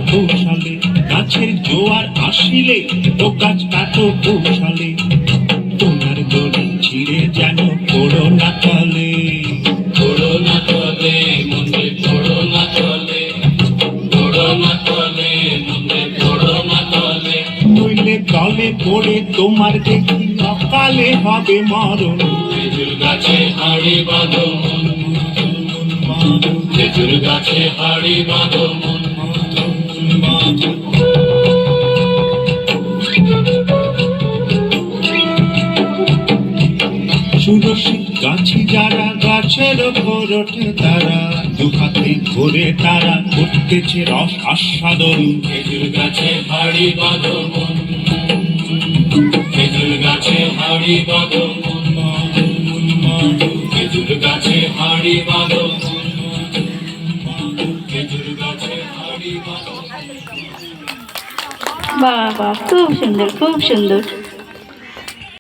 কৌশলে, গাছের জোয়ার আসিলে ও গাছ কাটো কৌশলে, তোমার দড়ি ছিঁড়ে যেন পড়ো না তলে। পড়ো না তলে মনে পড়ো না তলে, পড়ো না তলে মনে পড়ো না তলে, নইলে তলে পড়ে তোমার দেখি অকালে হবে মরণ। খেজুর গাছে হাড়ি বাঁধো মন, খেজুর গাছে হাড়ি বাঁধো মন। সুরসী গাছি যারা গাছের ওপর ওঠে তারা, দু হাতে ধরে তারা করতেছে রস আস্বাদন। খেজুর গাছে হাড়ি বাঁধো মন, খেজুর গাছে হাড়ি বাঁধো মন, খেজুর গাছে হাড়ি বাঁধো মন, খেজুর গাছে হাড়ি বাঁধো। বাহ বাহ, খুব সুন্দর খুব সুন্দর।